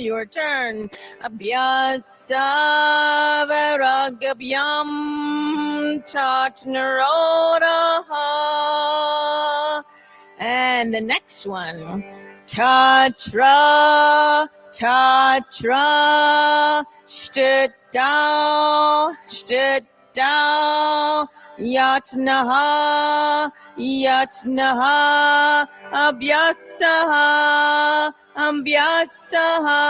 Your turn. Abhyasa vairagyabhyam tat nirodha. And the next one. Tatra, tatra, shtit down, yatnaha, yatnaha, abhyasaha, abhyasaha,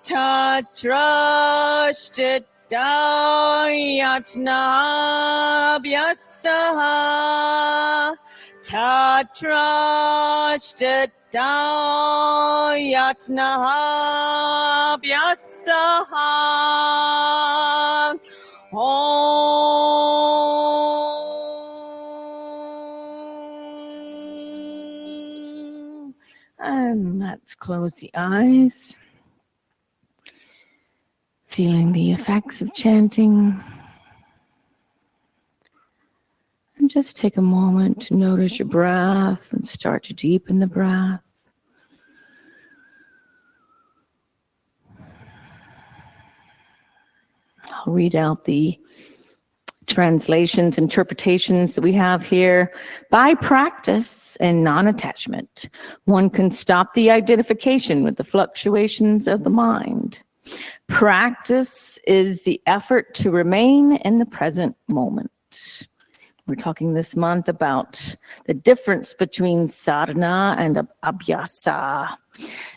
tatra, shtit down, yatnaha, abhyasaha, tatra, shtit down, yatnaha, abhyasaha. Om. And let's close the eyes. Feeling the effects of chanting. And just take a moment to notice your breath and start to deepen the breath. I'll read out the translations, interpretations that we have here. By practice and non-attachment, one can stop the identification with the fluctuations of the mind. Practice is the effort to remain in the present moment. We're talking this month about the difference between sadhana and abhyasa.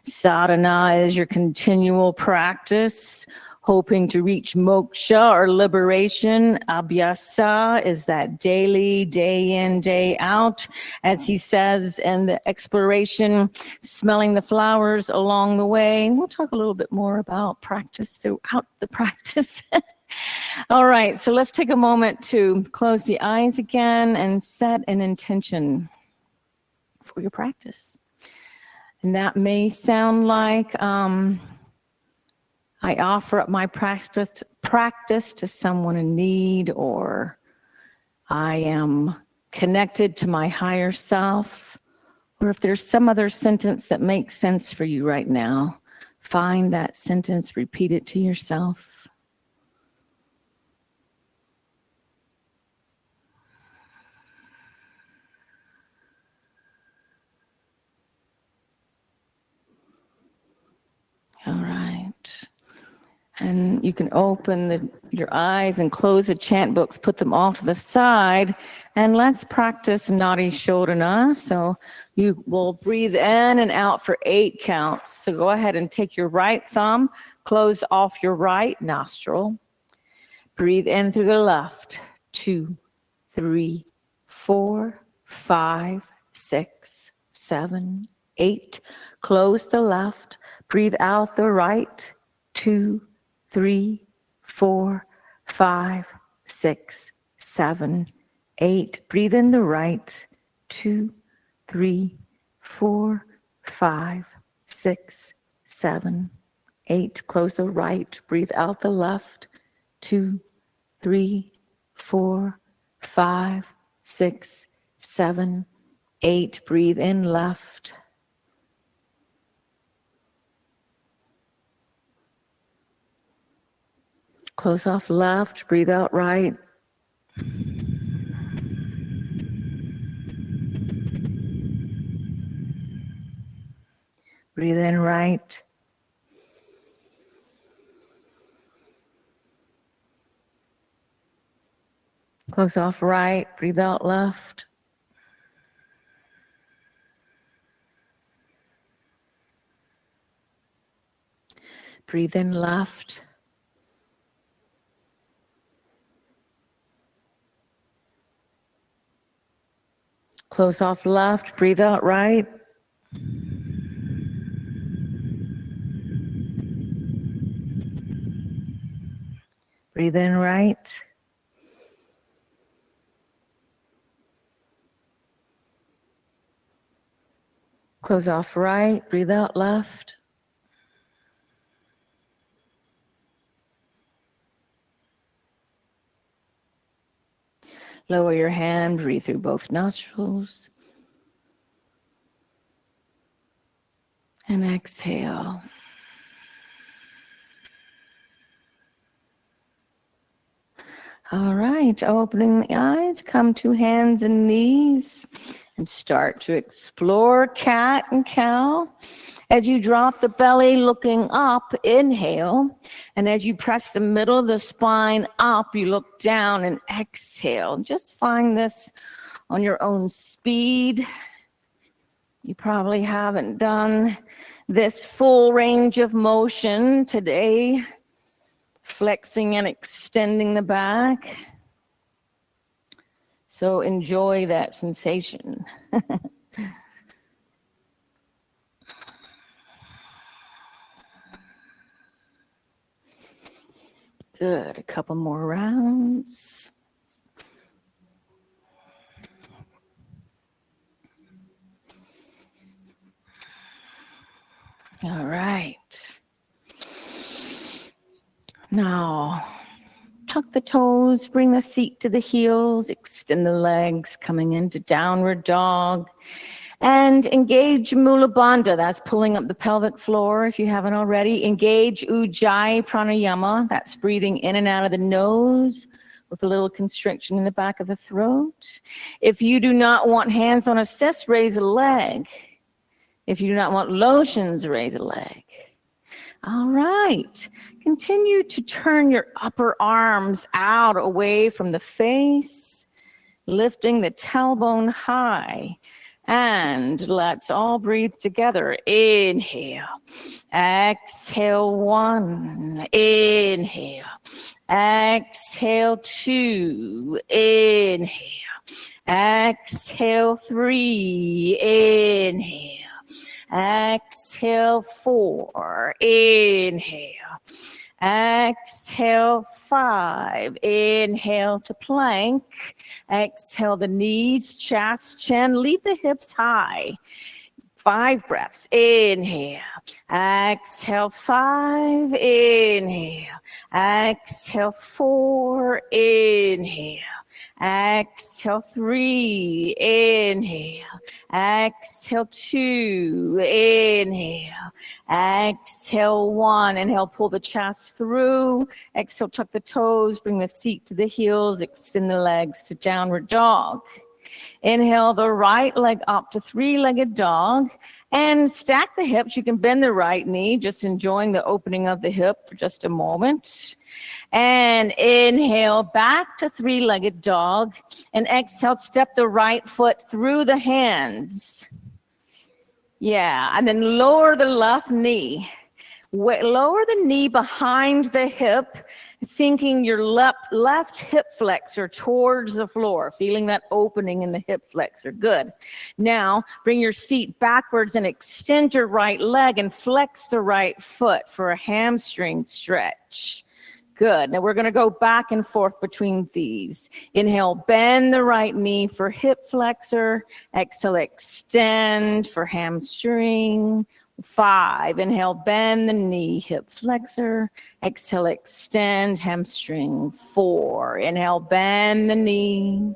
Sadhana is your continual practice, hoping to reach moksha or liberation. Abhyasa is that daily, day in, day out. As he says in the exploration, smelling the flowers along the way. And we'll talk a little bit more about practice throughout the practice. All right, so let's take a moment to close the eyes again and set an intention for your practice. And that may sound like I offer up my practice to someone in need, or I am connected to my higher self, or if there's some other sentence that makes sense for you right now, find that sentence, repeat it to yourself. All right. And you can open your eyes and close the chant books, put them off to the side, and let's practice Nadi Shodhana. So you will breathe in and out for 8 counts. So go ahead and take your right thumb, close off your right nostril. Breathe in through the left. 2, 3, 4, 5, 6, 7, 8. Close the left. Breathe out the right. 2, 3, 4, 5, 6, 7, 8. Breathe in the right. 2, 3, 4, 5, 6, 7, 8. Close the right. Breathe out the left. 2, 3, 4, 5, 6, 7, 8. Breathe in left. Close off left, breathe out right. Breathe in right. Close off right, breathe out left. Breathe in left. Close off left, breathe out right. Breathe in right. Close off right, breathe out left. Lower your hand, breathe through both nostrils. And exhale. All right, opening the eyes, come to hands and knees and start to explore cat and cow. As you drop the belly looking up, inhale. And as you press the middle of the spine up, you look down and exhale. Just find this on your own speed. You probably haven't done this full range of motion today. Flexing and extending the back. So enjoy that sensation. Good, a couple more rounds. All right. Now, tuck the toes, bring the seat to the heels, extend the legs, coming into downward dog. And engage Mula Bandha, that's pulling up the pelvic floor if you haven't already. Engage Ujjayi Pranayama, that's breathing in and out of the nose with a little constriction in the back of the throat. If you do not want hands on assist, raise a leg. If you do not want lotions, raise a leg. All right, continue to turn your upper arms out away from the face, lifting the tailbone high. And let's all breathe together. Inhale, exhale 1, inhale, exhale 2, inhale, exhale 3, inhale. Exhale 4, inhale. Exhale 5, inhale to plank. Exhale the knees, chest, chin, leave the hips high. 5 breaths, inhale. Exhale 5, inhale. Exhale 4, inhale. Exhale 3, inhale. Exhale 2, inhale. Exhale 1, inhale, pull the chest through. Exhale, tuck the toes, bring the seat to the heels, extend the legs to downward dog. Inhale the right leg up to 3-legged dog and stack the hips. You can bend the right knee, just enjoying the opening of the hip for just a moment. And inhale back to 3-legged dog and exhale, step the right foot through the hands. Yeah, and then lower the left knee. Lower the knee behind the hip, sinking your left hip flexor towards the floor, feeling that opening in the hip flexor. Good. Now, bring your seat backwards and extend your right leg and flex the right foot for a hamstring stretch. Good. Now we're going to go back and forth between these. Inhale, bend the right knee for hip flexor. Exhale, extend for hamstring. 5, inhale, bend the knee, hip flexor. Exhale, extend, hamstring. 4, inhale, bend the knee.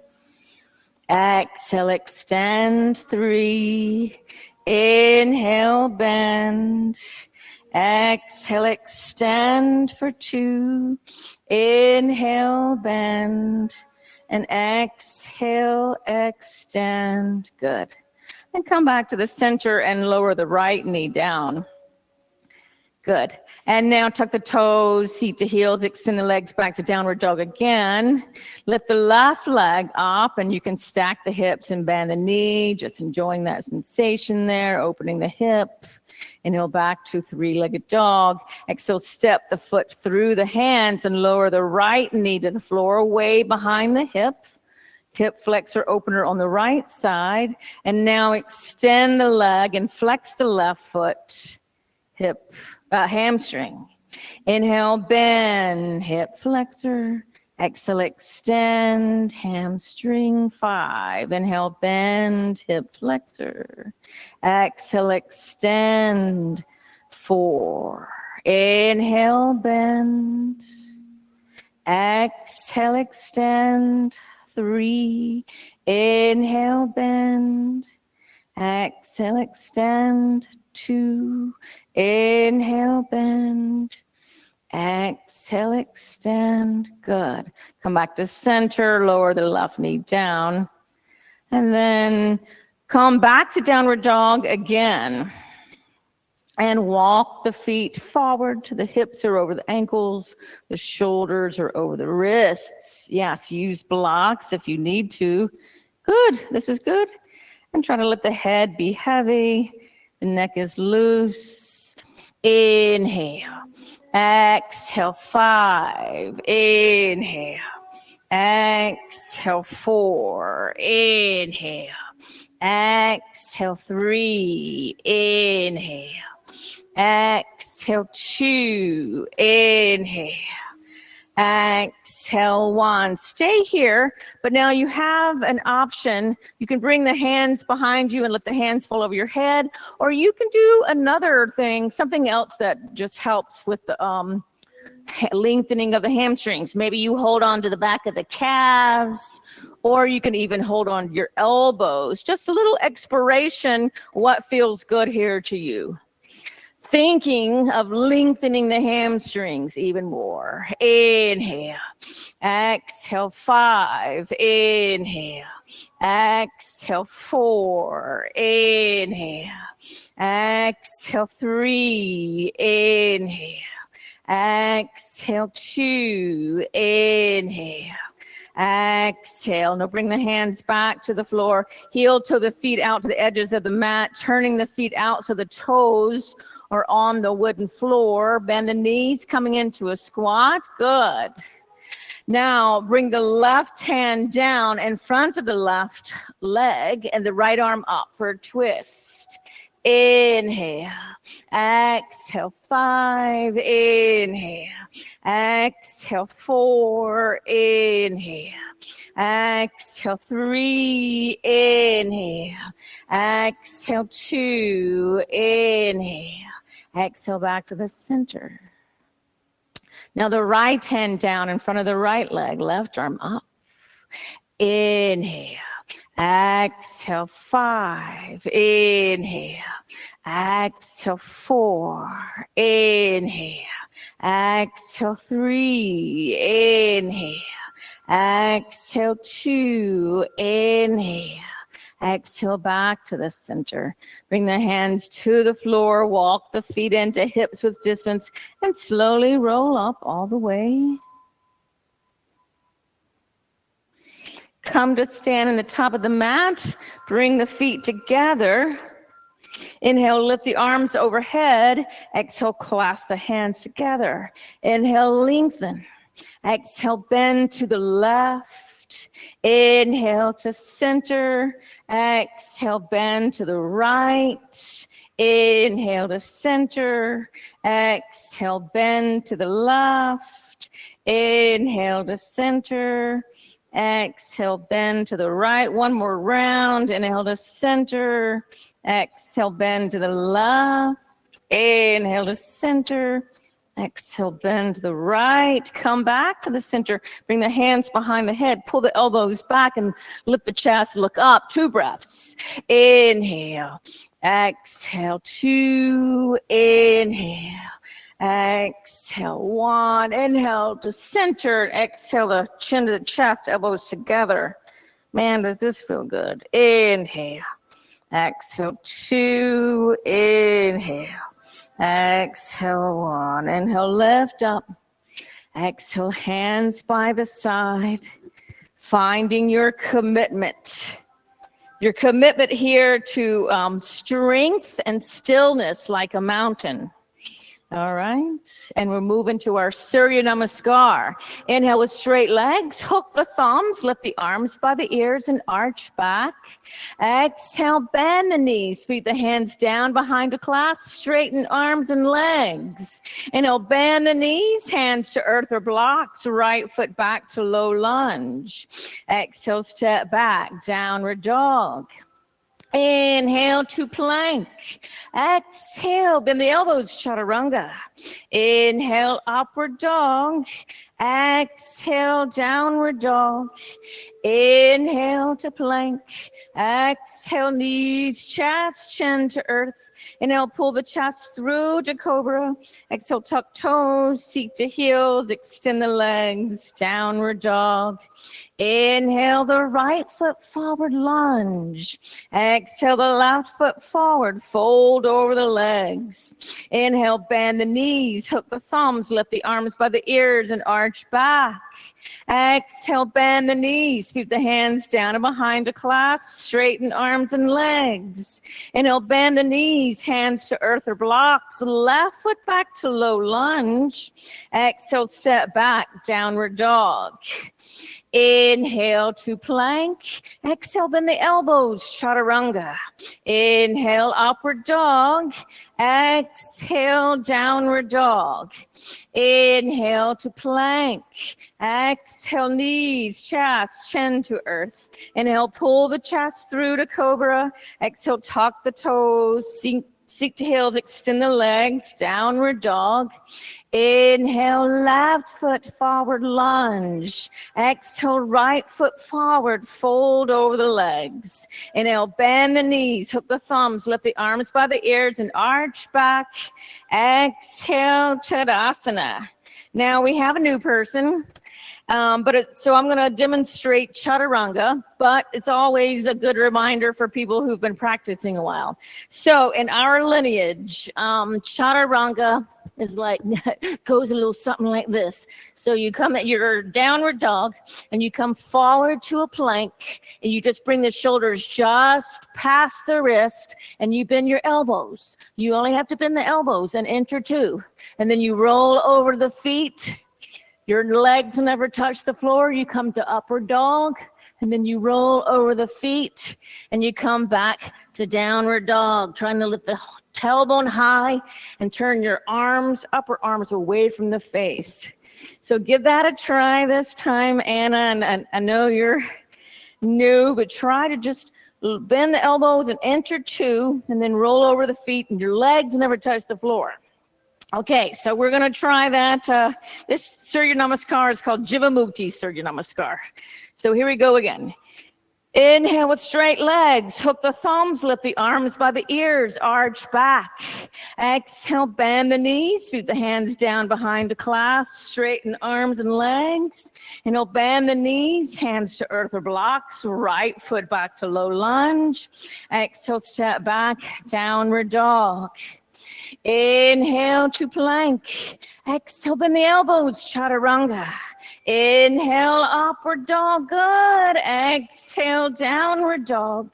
Exhale, extend. 3, inhale, bend. Exhale, extend for 2. Inhale, bend. And exhale, extend. Good. And come back to the center and lower the right knee down. Good. And now tuck the toes, seat to heels, extend the legs back to downward dog again. Lift the left leg up and you can stack the hips and bend the knee, just enjoying that sensation there, opening the hip. Inhale back to 3-legged dog. Exhale, step the foot through the hands and lower the right knee to the floor, way behind the hip. Hip flexor opener on the right side. And now extend the leg and flex the left foot, hamstring. Inhale, bend, hip flexor. Exhale, extend, hamstring. 5. Inhale, bend, hip flexor. Exhale, extend. 4. Inhale, bend. Exhale, extend. 3, inhale, bend, exhale, extend, 2. Inhale, bend. Exhale, extend. Good. Come back to center, lower the left knee down. And then come back to downward dog again. And walk the feet forward to the hips or over the ankles, the shoulders or over the wrists. Yes, use blocks if you need to. Good, this is good. And try to let the head be heavy. The neck is loose. Inhale. Exhale, 5. Inhale. Exhale, 4. Inhale. Exhale, 3. Inhale. Exhale, 2. Inhale. Exhale, 1. Stay here, but now you have an option. You can bring the hands behind you and let the hands fall over your head, or you can do another thing, something else that just helps with the lengthening of the hamstrings. Maybe you hold on to the back of the calves, or you can even hold on to your elbows. Just a little exploration, what feels good here to you. Thinking of lengthening the hamstrings even more. Inhale. Exhale, 5. Inhale. Exhale, 4. Inhale. Exhale, 3. Inhale. Exhale, 2. Inhale. Exhale. Now bring the hands back to the floor. Heel toe the feet out to the edges of the mat, turning the feet out so the toes are on the wooden floor. Bend the knees, coming into a squat. Good. Now bring the left hand down in front of the left leg and the right arm up for a twist. Inhale. Exhale, 5. Inhale. Exhale, 4. Inhale. Exhale, 3. Inhale. Exhale, 2. Inhale. Exhale back to the center. Now the right hand down in front of the right leg, left arm up. Inhale. Exhale, 5. Inhale. Exhale, 4. Inhale. Exhale, 3. Inhale. Exhale, 2. Inhale. Exhale back to the center. Bring the hands to the floor. Walk the feet into hips with distance and slowly roll up all the way. Come to stand in the top of the mat. Bring the feet together. Inhale, lift the arms overhead. Exhale, clasp the hands together. Inhale, lengthen. Exhale, bend to the left. Inhale to center. Exhale, bend to the right. Inhale to center. Exhale, bend to the left. Inhale to center. Exhale, bend to the right. One more round. Inhale to center. Exhale, bend to the left. Inhale to center. Exhale, bend to the right. Come back to the center. Bring the hands behind the head. Pull the elbows back and lift the chest. Look up. 2 breaths. Inhale. Exhale. 2. Inhale. Exhale, 1. Inhale to center. Exhale, the chin to the chest, elbows together. Man, does this feel good. Inhale. Exhale, 2. Inhale. Exhale, 1. Inhale, lift up. Exhale, hands by the side. Finding your commitment. Your commitment here to strength and stillness like a mountain. All right, and we're moving to our Surya Namaskar. Inhale with straight legs, hook the thumbs, lift the arms by the ears and arch back. Exhale, bend the knees, sweep the hands down behind the clasp, straighten arms and legs. Inhale, bend the knees, hands to earth or blocks, right foot back to low lunge. Exhale, step back, downward dog. Inhale to plank. Exhale, bend the elbows, chaturanga. Inhale, upward dog. Exhale, downward dog. Inhale to plank. Exhale, knees, chest, chin to earth. Inhale, pull the chest through to cobra. Exhale, tuck toes, seat to heels, extend the legs, downward dog. Inhale the right foot forward, lunge. Exhale the left foot forward, fold over the legs. Inhale, bend the knees, hook the thumbs, lift the arms by the ears and arch back. Exhale, bend the knees, sweep the hands down and behind to clasp, straighten arms and legs. Inhale, bend the knees, hands to earth or blocks, left foot back to low lunge. Exhale, step back, downward dog. Inhale to plank. Exhale, bend the elbows, chaturanga. Inhale, upward dog. Exhale, downward dog. Inhale to plank. Exhale, knees, chest, chin to earth. Inhale, pull the chest through to cobra. Exhale, tuck the toes, seek to heels, extend the legs, downward dog. Inhale, left foot forward, lunge. Exhale, right foot forward, fold over the legs. Inhale, bend the knees, hook the thumbs, lift the arms by the ears and arch back. Exhale, Tadasana. Now we have a new person. So I'm going to demonstrate chaturanga, but it's always a good reminder for people who've been practicing a while. So in our lineage, chaturanga is like, goes a little something like this. So you come at your downward dog and you come forward to a plank and you just bring the shoulders just past the wrist and you bend your elbows. You only have to bend the elbows and enter two. And then you roll over the feet. Your legs never touch the floor. You come to upward dog, and then you roll over the feet, and you come back to downward dog, trying to lift the tailbone high and turn your arms, upper arms away from the face. So give that a try this time, Anna. And I know you're new, but try to just bend the elbows and enter two, and then roll over the feet, and your legs never touch the floor. Okay, so we're going to try that. This Surya Namaskar is called Jivamukti Surya Namaskar. So here we go again. Inhale with straight legs. Hook the thumbs, lift the arms by the ears, arch back. Exhale, bend the knees, sweep the hands down behind to clasp, straighten arms and legs. Inhale, bend the knees, hands to earth or blocks, right foot back to low lunge. Exhale, step back, downward dog. Inhale to plank. Exhale, bend the elbows, chaturanga. Inhale, upward dog, good. Exhale, downward dog.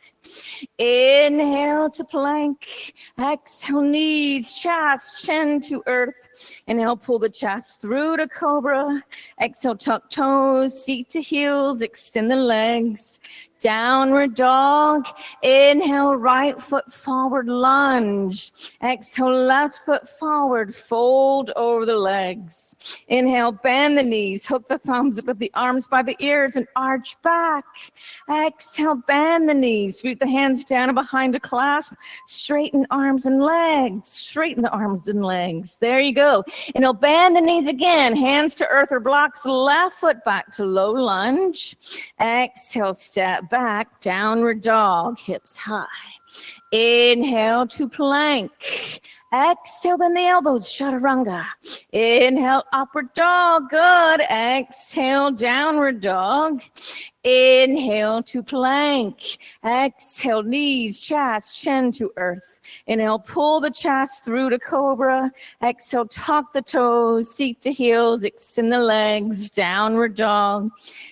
Inhale to plank. Exhale, knees, chest, chin to earth. Inhale, pull the chest through to cobra. Exhale, tuck toes, seat to heels, extend the legs. Downward dog. Inhale, right foot forward, lunge. Exhale, left foot forward, fold over the legs. Inhale, bend the knees, hook the thumbs, put the arms by the ears and arch back. Exhale, bend the knees, sweep the hands down and behind to clasp. Straighten arms and legs. Straighten the arms and legs. There you go. Inhale, bend the knees again, hands to earth or blocks, left foot back to low lunge. Exhale, step back, downward dog, hips high. Inhale to plank. Exhale, bend the elbows, chaturanga. Inhale, upward dog, good. Exhale, downward dog. Inhale to plank. Exhale, knees, chest, chin to earth. Inhale, pull the chest through to cobra. Exhale, tuck the toes, seat to heels, extend the legs, downward dog.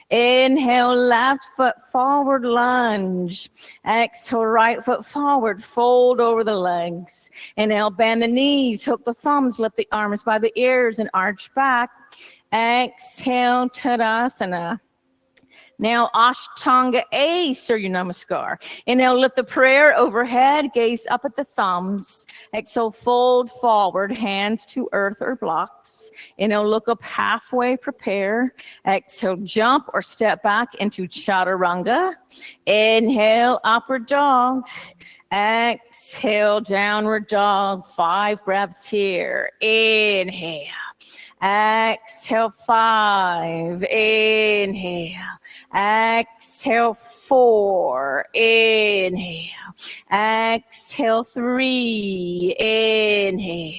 Inhale, left foot forward, lunge. Exhale, right foot forward, fold over the legs. Inhale, bend the knees, hook the thumbs, lift the arms by the ears and arch back. Exhale, Tadasana. Now, Ashtanga A, Surya Namaskar. Inhale, lift the prayer overhead, gaze up at the thumbs. Exhale, fold forward, hands to earth or blocks. Inhale, look up halfway, prepare. Exhale, jump or step back into Chaturanga. Inhale, upward dog. Exhale, downward dog. 5 breaths here. Inhale. Exhale, 5. Inhale. Exhale, 4. Inhale. Exhale, 3. Inhale.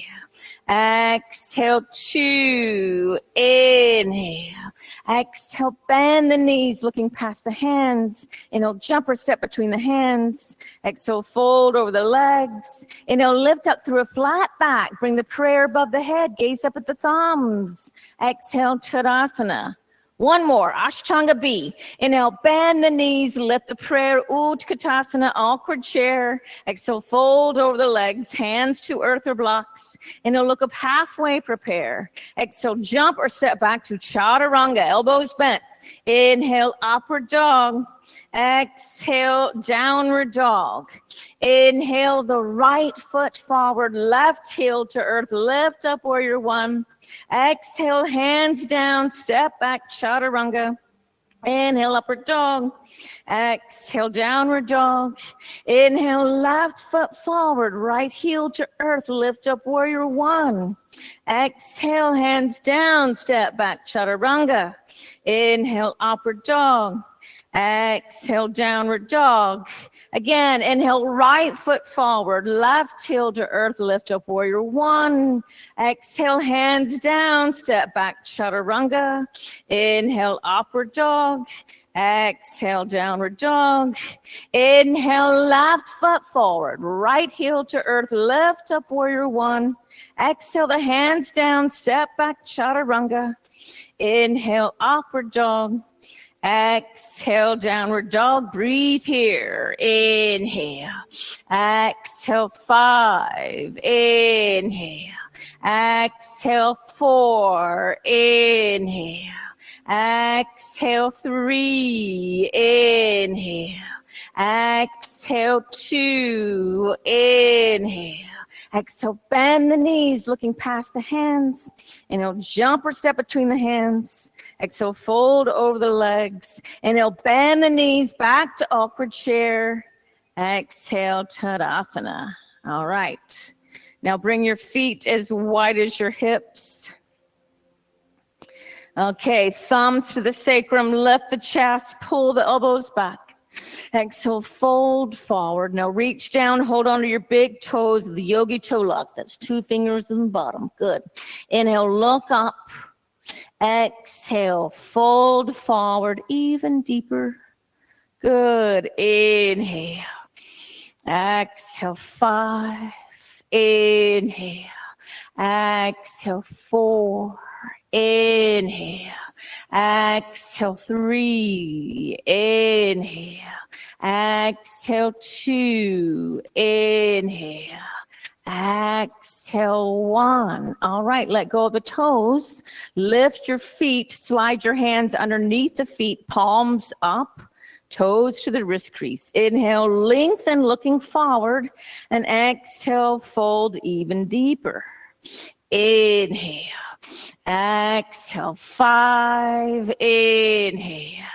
Exhale, 2. Inhale. Exhale, bend the knees, looking past the hands. Inhale, jump or step between the hands. Exhale, fold over the legs. Inhale, lift up through a flat back. Bring the prayer above the head. Gaze up at the thumbs. Exhale, Tadasana. One more, Ashtanga B. Inhale, bend the knees, lift the prayer, Utkatasana, awkward chair. Exhale, fold over the legs, hands to earth or blocks. Inhale, look up halfway, prepare. Exhale, jump or step back to Chaturanga, elbows bent. Inhale, upward dog. Exhale, downward dog. Inhale, the right foot forward, left heel to earth, lift up warrior one. Exhale, hands down, step back, Chaturanga. Inhale, upward dog. Exhale, downward dog. Inhale, left foot forward, right heel to earth, lift up warrior one. Exhale, hands down, step back, Chaturanga. Inhale, upward dog. Exhale, downward dog. Again, inhale, right foot forward, left heel to earth, lift up warrior one. Exhale, hands down, step back, Chaturanga. Inhale, upward dog. Exhale, downward dog. Inhale, left foot forward, right heel to earth, lift up warrior one. Exhale, the hands down, step back, Chaturanga. Inhale, upward dog. Exhale, downward dog. Breathe here. Inhale. Exhale, 5. Inhale. Exhale, 4. Inhale. Exhale, 3. Inhale. Exhale, 2. Inhale. Exhale, bend the knees, looking past the hands. Inhale, jump or step between the hands. Exhale, fold over the legs. Inhale, bend the knees back to awkward chair. Exhale, Tadasana. All right. Now bring your feet as wide as your hips. Okay, thumbs to the sacrum, lift the chest, pull the elbows back. Exhale, fold forward. Now reach down, hold on to your big toes, the yogi toe lock. That's 2 fingers in the bottom. Good. Inhale, look up. Exhale, fold forward even deeper. Good. Inhale. Exhale, 5. Inhale. Exhale, 4. Inhale. Exhale, 3. Inhale. Exhale, 2. Inhale. Exhale, 1. All right, let go of the toes. Lift your feet, slide your hands underneath the feet, palms up, toes to the wrist crease. Inhale, lengthen, looking forward, and exhale, fold even deeper. Inhale. Exhale, 5. Inhale.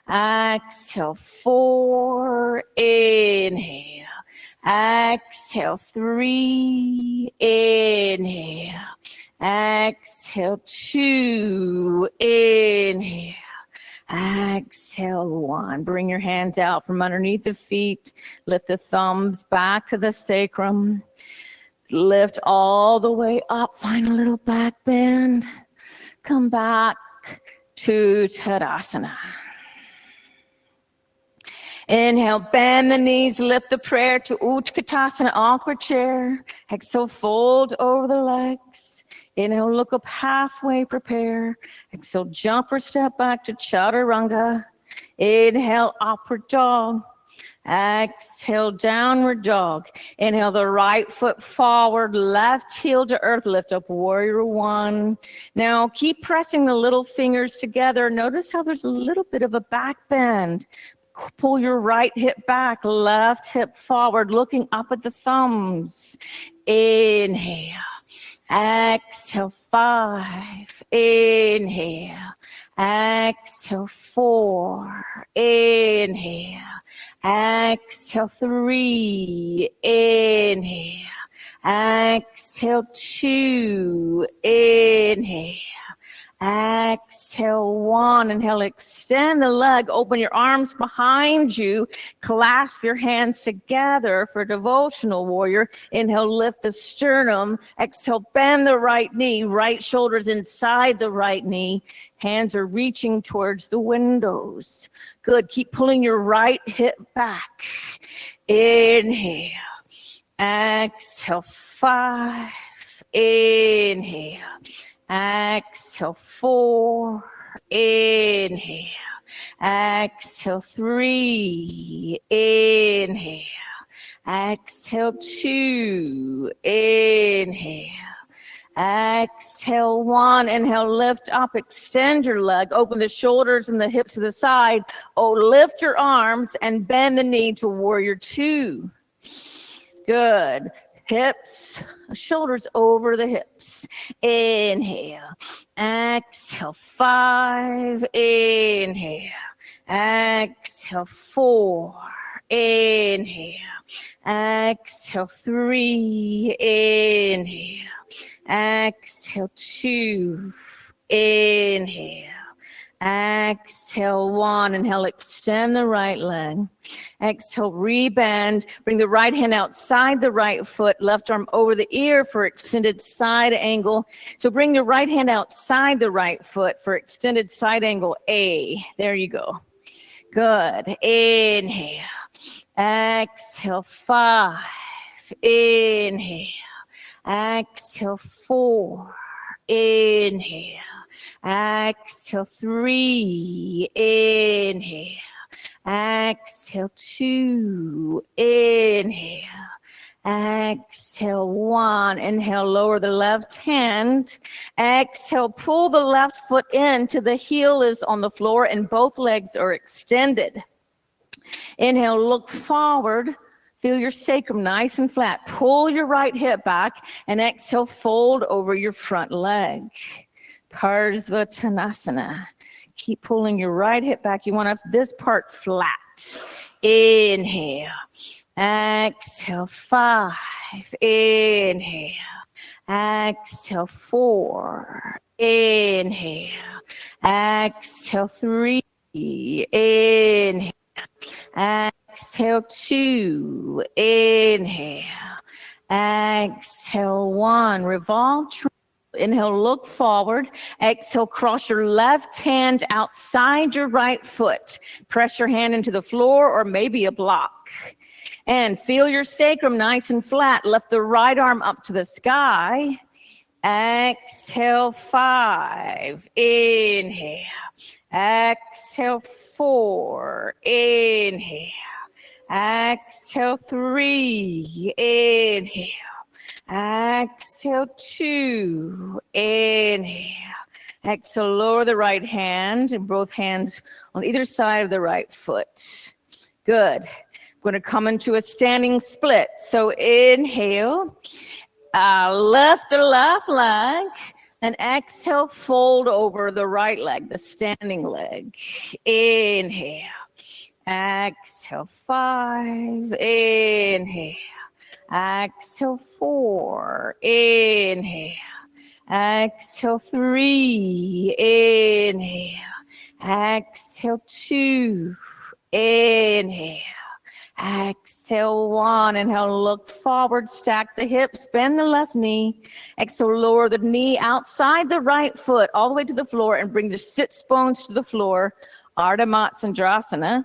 Exhale, 4. Inhale. Exhale, 3. Inhale. Exhale, 2. Inhale. Exhale, 1. Bring your hands out from underneath the feet. Lift the thumbs back to the sacrum. Lift all the way up. Find a little back bend. Come back to Tadasana. Inhale, bend the knees, lift the prayer to Utkatasana, awkward chair. Exhale, fold over the legs. Inhale, look up halfway, prepare. Exhale, jump or step back to Chaturanga. Inhale, upward dog. Exhale, downward dog. Inhale, the right foot forward, left heel to earth, lift up warrior one. Now keep pressing the little fingers together. Notice how there's a little bit of a back bend. Pull your right hip back, left hip forward, looking up at the thumbs. Inhale. Exhale, 5. Inhale. Exhale, 4. Inhale. Exhale, 3. Inhale. Exhale, 2. Inhale. Exhale, 1. Inhale, extend the leg, open your arms behind you, clasp your hands together for devotional warrior. Inhale, lift the sternum. Exhale, bend the right knee, right shoulder's inside the right knee. Hands are reaching towards the windows. Good, keep pulling your right hip back. Inhale, exhale, 5. Inhale. Exhale, 4. Inhale. Exhale, 3. Inhale. Exhale, 2. Inhale. Exhale, 1. Inhale, lift up, extend your leg, open the shoulders and the hips to the side. Oh, lift your arms and bend the knee to warrior 2. Good. Hips, shoulders over the hips. Inhale. Exhale, 5. Inhale. Exhale, 4. Inhale. Exhale, 3. Inhale. Exhale, 2. Inhale. Exhale, 1. Inhale, extend the right leg. Exhale, rebend. Bring the right hand outside the right foot, left arm over the ear for extended side angle. So bring the right hand outside the right foot for extended side angle A. There you go. Good. Inhale. Exhale, 5. Inhale. Exhale, 4. Inhale. Exhale, 3. Inhale. Exhale, 2. Inhale. Exhale, 1. Inhale, lower the left hand. Exhale, pull the left foot in to the heel is on the floor and both legs are extended. Inhale, look forward. Feel your sacrum nice and flat. Pull your right hip back and exhale, fold over your front leg. Parsvottanasana. Keep pulling your right hip back. You want this part flat. Inhale. Exhale, 5. Inhale. Exhale, 4. Inhale. Exhale, 3. Inhale. Exhale, 2. Inhale. Exhale, 1. Revolve. Inhale, look forward. Exhale, cross your left hand outside your right foot. Press your hand into the floor or maybe a block. And feel your sacrum nice and flat. Lift the right arm up to the sky. Exhale, 5. Inhale. Exhale, 4. Inhale. Exhale, 3. Inhale. Exhale, 2. Inhale. Exhale, lower the right hand and both hands on either side of the right foot. Good. We're going to come into a standing split. So inhale, lift the left leg, and exhale, fold over the right leg, the standing leg. Inhale. Exhale, 5. Inhale. Exhale, 4. Inhale. Exhale, 3. Inhale. Exhale, 2. Inhale. Exhale, 1. Inhale, look forward, stack the hips, bend the left knee. Exhale, lower the knee outside the right foot all the way to the floor and bring the sits bones to the floor. Ardha Matsyendrasana.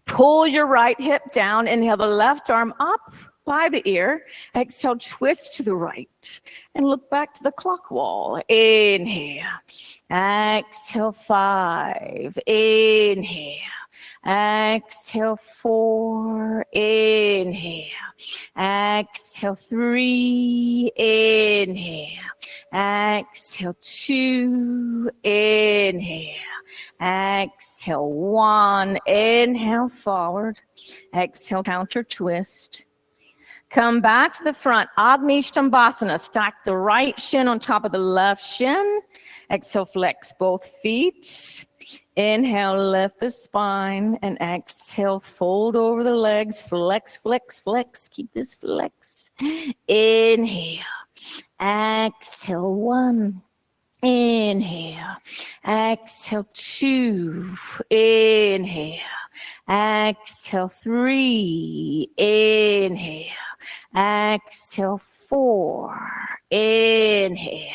Pull your right hip down. Inhale the left arm up by the ear. Exhale, twist to the right and look back to the clock wall. Inhale. Exhale, 5. Inhale. Exhale, 4. Inhale. Exhale, 3. Inhale. Exhale, 2. Inhale. Exhale, 1. Inhale, forward. Exhale, counter twist. Come back to the front. Agni Sthambhasana. Stack the right shin on top of the left shin. Exhale, flex both feet. Inhale, lift the spine. And exhale, fold over the legs. Flex, flex, flex. Keep this flexed. Inhale. Exhale, 1. Inhale. Exhale, 2. Inhale. Exhale, 3. Inhale. Exhale, 4. Inhale.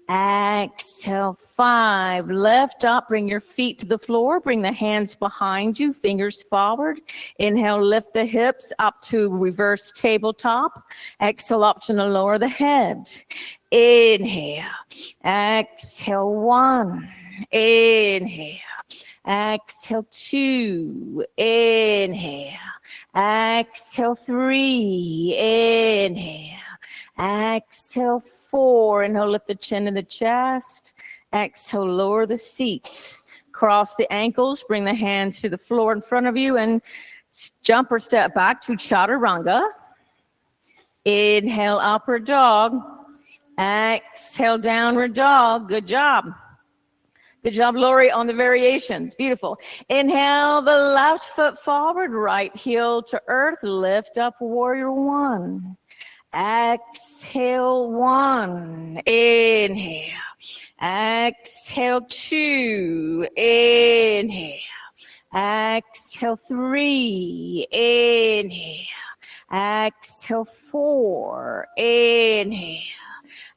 Exhale, 5. Lift up, bring your feet to the floor, bring the hands behind you, fingers forward. Inhale, lift the hips up to reverse tabletop. Exhale, option to lower the head. Inhale. Exhale, 1. Inhale. Exhale, 2. Inhale. Exhale, 3. Inhale. Exhale, 4. Inhale, lift the chin and the chest. Exhale, lower the seat. Cross the ankles, bring the hands to the floor in front of you, and jump or step back to chaturanga. Inhale, upward dog. Exhale, downward dog. Good job. Good job, Lori, on the variations. Beautiful. Inhale, the left foot forward, right heel to earth. Lift up, warrior 1. Exhale, 1. Inhale. Exhale, 2. Inhale. Exhale, 3. Inhale. Exhale, 4. Inhale.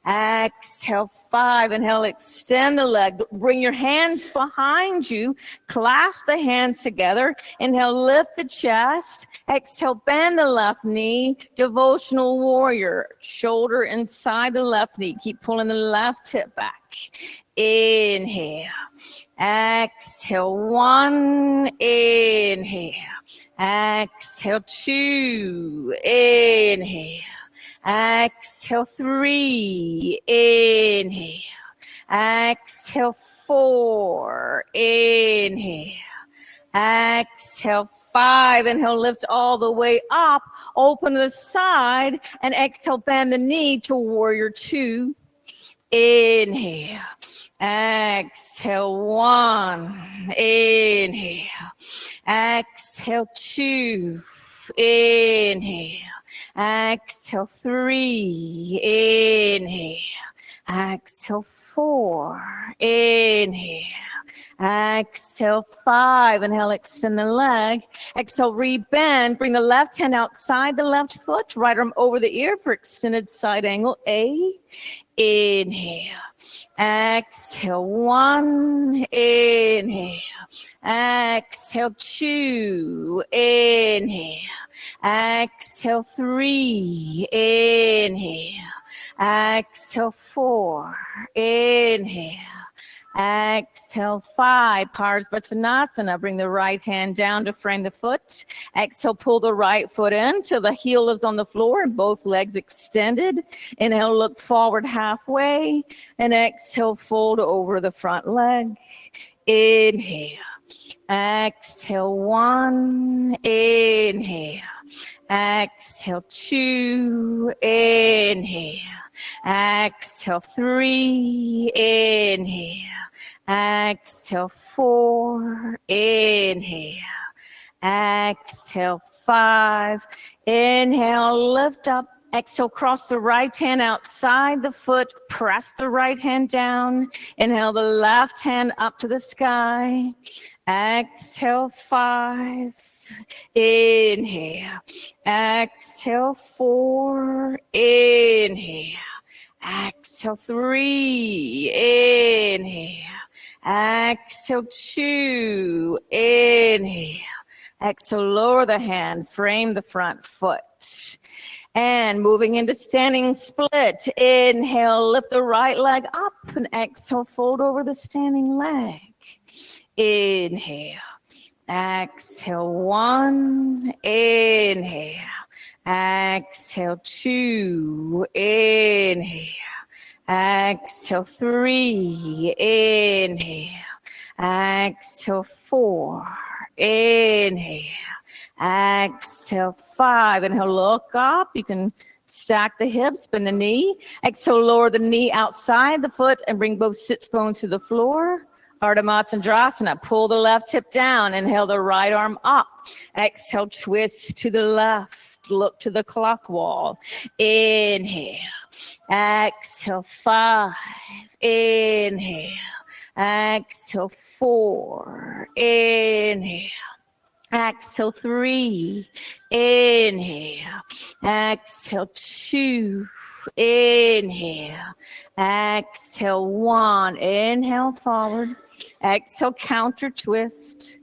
Exhale, 5. Inhale, extend the leg. Bring your hands behind you. Clasp the hands together. Inhale, lift the chest. Exhale, bend the left knee. Devotional warrior. Shoulder inside the left knee. Keep pulling the left hip back. Inhale. Exhale, 1. Inhale. Exhale, 2. Inhale. Exhale, 3. Inhale. Exhale, 4. Inhale. Exhale, 5. Inhale, lift all the way up. Open to the side. And exhale, bend the knee to warrior 2. Inhale. Exhale, 1. Inhale. Exhale, 2. Inhale. Exhale, 3. Inhale. Exhale, 4. Inhale. Exhale, 5. Inhale, extend the leg. Exhale, rebend. Bring the left hand outside the left foot. Right arm over the ear for extended side angle. A. Inhale. Exhale, 1. Inhale. Exhale, 2. Inhale. Exhale, 3. Inhale. Exhale, 4. Inhale. Exhale, 5. Parsvatanasana. Bring the right hand down to frame the foot. Exhale, pull the right foot in till the heel is on the floor and both legs extended. Inhale, look forward halfway. And exhale, fold over the front leg. Inhale. Exhale, 1. Inhale. Exhale, 2. Inhale. Exhale, 3. Inhale. Exhale, 4. Inhale. Exhale, 5. Inhale, lift up. Exhale, cross the right hand outside the foot. Press the right hand down. Inhale, the left hand up to the sky. Exhale, 5. Inhale. Exhale, 4. Inhale. Exhale, 3. Inhale. Exhale, 2. Inhale. Exhale, lower the hand. Frame the front foot. And moving into standing split. Inhale, lift the right leg up. And exhale, fold over the standing leg. Inhale. Exhale, 1. Inhale. Exhale, 2. Inhale. Exhale, 3. Inhale. Exhale, 4. Inhale. Exhale, 5. Inhale, look up. You can stack the hips, bend the knee. Exhale, lower the knee outside the foot and bring both sits bones to the floor. Ardha Matsyendrasana. Pull the left hip down. Inhale the right arm up. Exhale, twist to the left. left. Look to the clock wall. Inhale. Exhale, 5. Inhale. Exhale, 4. Inhale. Exhale, 3. Inhale. Exhale, 2. Inhale. Exhale, 1. Inhale, forward. Exhale, counter twist.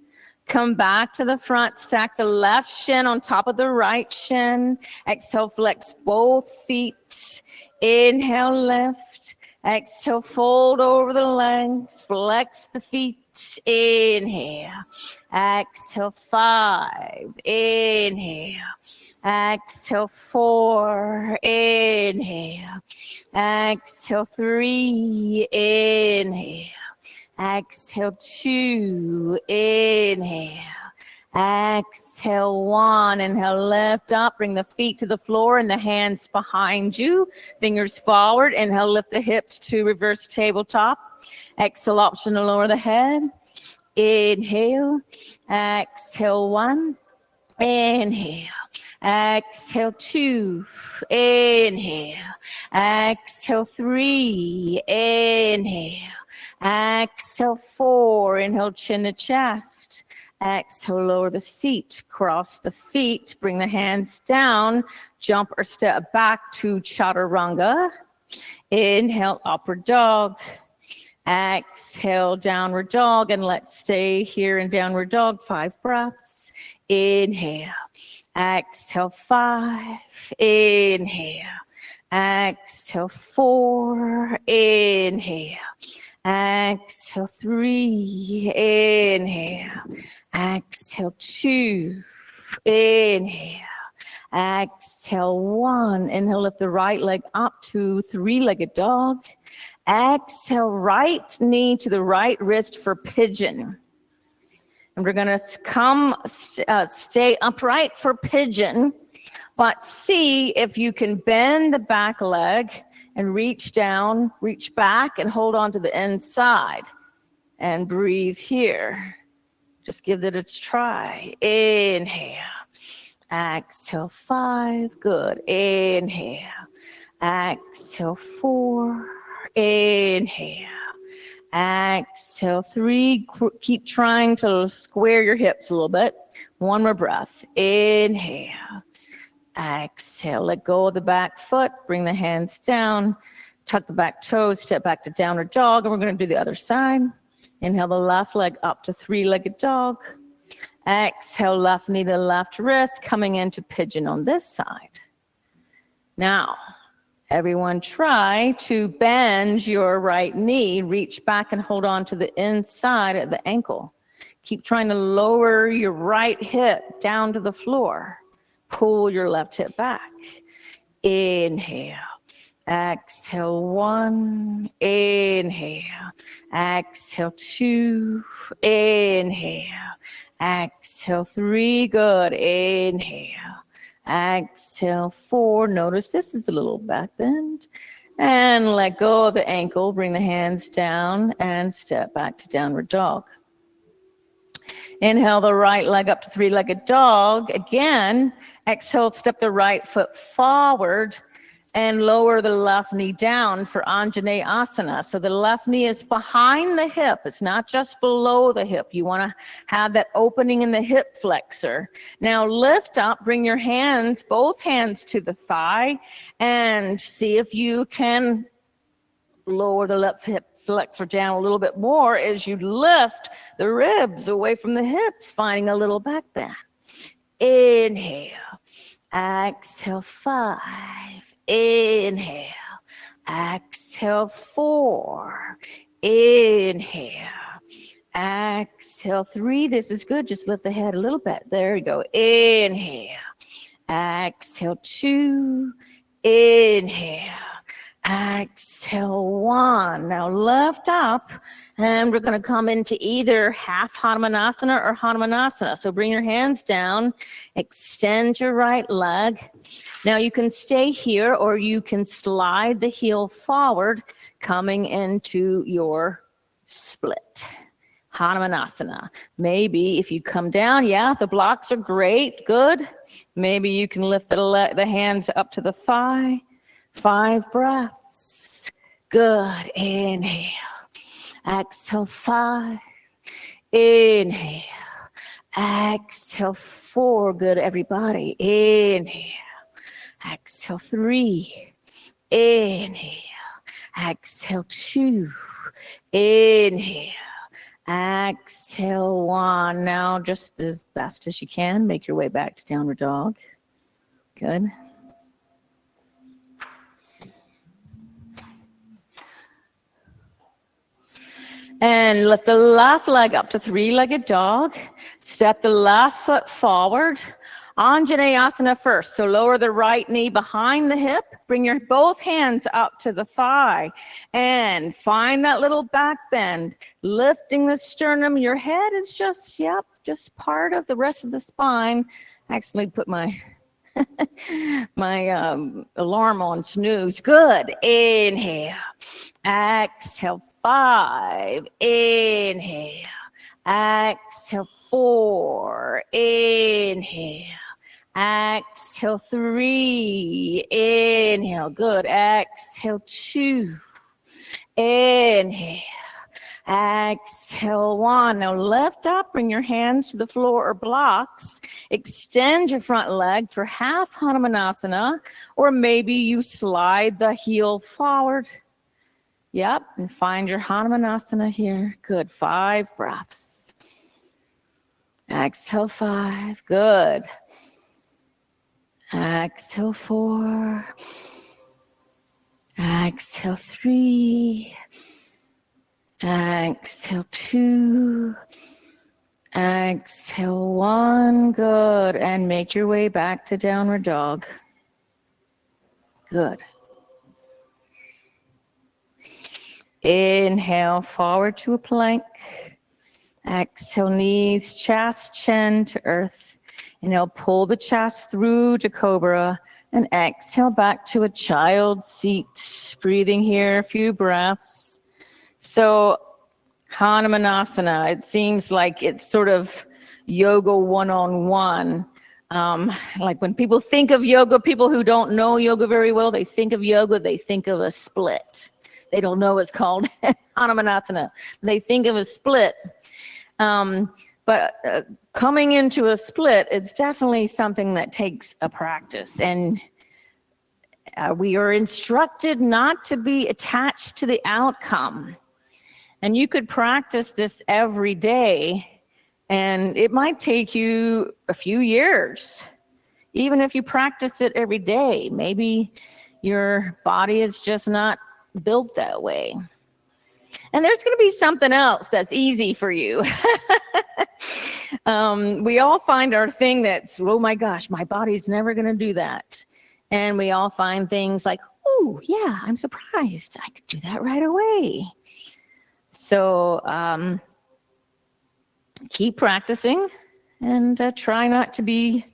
Come back to the front. Stack the left shin on top of the right shin. Exhale, flex both feet. Inhale, lift. Exhale, fold over the legs. Flex the feet. Inhale. Exhale, 5. Inhale. Exhale, 4. Inhale. Exhale, 3. Inhale. Exhale, 2. Inhale. Exhale, 1. Inhale, lift up. Bring the feet to the floor and the hands behind you. Fingers forward. Inhale, lift the hips to reverse tabletop. Exhale, option to lower the head. Inhale. Exhale, 1. Inhale. Exhale, 2. Inhale. Exhale, 3. Inhale. Exhale, 4. Inhale, chin to chest. Exhale, lower the seat. Cross the feet. Bring the hands down. Jump or step back to chaturanga. Inhale, upward dog. Exhale, downward dog. And let's stay here in downward dog. 5 breaths. Inhale. Exhale, 5. Inhale. Exhale, 4. Inhale. Exhale, 3. Inhale. Exhale, 2. Inhale. Exhale, 1. Inhale, lift the right leg up to 3-legged dog. Exhale, right knee to the right wrist for pigeon. And we're going to stay upright for pigeon, but see if you can bend the back leg and reach down, reach back, and hold on to the inside. And breathe here. Just give it a try. Inhale. Exhale, 5. Good. Inhale. Exhale, 4. Inhale. Exhale, 3. Keep trying to square your hips a little bit. 1 more breath. Inhale. Exhale. Let go of the back foot. Bring the hands down. Tuck the back toes. Step back to downward dog. And we're going to do the other side. Inhale the left leg up to 3-legged dog. Exhale, left knee to the left wrist. Coming into pigeon on this side. Now, everyone try to bend your right knee. Reach back and hold on to the inside of the ankle. Keep trying to lower your right hip down to the floor. Pull your left hip back. Inhale. Exhale, 1. Inhale. Exhale, 2. Inhale. Exhale, 3. Good. Inhale. Exhale, 4. Notice this is a little back bend. And let go of the ankle. Bring the hands down and step back to downward dog. Inhale the right leg up to 3-legged dog. Again, exhale, step the right foot forward and lower the left knee down for Anjaneyasana. So the left knee is behind the hip. It's not just below the hip. You want to have that opening in the hip flexor. Now lift up, bring your hands, both hands to the thigh, and see if you can lower the left hip flexor down a little bit more as you lift the ribs away from the hips, finding a little back bend. Inhale. Exhale, 5. Inhale. Exhale, 4. Inhale. Exhale, 3. This is good. Just lift the head a little bit. There you go. Inhale. Exhale, 2. Inhale. Exhale, 1. Now lift up, and we're going to come into either half Hanumanasana or Hanumanasana. So bring your hands down, extend your right leg. Now you can stay here, or you can slide the heel forward, coming into your split. Hanumanasana. Maybe if you come down, yeah, the blocks are great, good. Maybe you can lift the hands up to the thigh. 5 breaths. Good. Inhale. Exhale. 5. Inhale. Exhale. 4. Good, everybody. Inhale. Exhale. 3. Inhale. Exhale. 2. Inhale. Exhale. 1. Now, just as best as you can, make your way back to downward dog. Good. And lift the left leg up to 3-legged dog. Step the left foot forward. Anjaneyasana first. So lower the right knee behind the hip. Bring your both hands up to the thigh. And find that little back bend. Lifting the sternum. Your head is just part of the rest of the spine. I actually put my alarm on snooze. Good. Inhale. Exhale. 5. Inhale. Exhale. 4. Inhale. Exhale. 3. Inhale. Good. Exhale. 2. Inhale. Exhale. 1. Now lift up, bring your hands to the floor or blocks. Extend your front leg for half Hanumanasana, or maybe you slide the heel forward. Yep, and find your Hanumanasana here. Good. 5 breaths. Exhale. 5. Good. Exhale. 4. Exhale. 3. Exhale. 2. Exhale. 1. Good. And make your way back to downward dog. Good. Inhale, forward to a plank. Exhale, knees, chest, chin to earth. Inhale, pull the chest through to cobra. And exhale back to a child's seat. Breathing here, a few breaths. So Hanumanasana, it seems like it's sort of yoga one-on-one. Like when people think of yoga, people who don't know yoga very well, they think of yoga, they think of a split. They don't know it's called Hanumanasana. They think of a split. But coming into a split, it's definitely something that takes a practice. And we are instructed not to be attached to the outcome. And you could practice this every day, and it might take you a few years. Even if you practice it every day, maybe your body is just not built that way. And there's going to be something else that's easy for you. We all find our thing that's, oh my gosh, my body's never going to do that. And we all find things like, oh yeah, I'm surprised. I could do that right away. So keep practicing and try not to be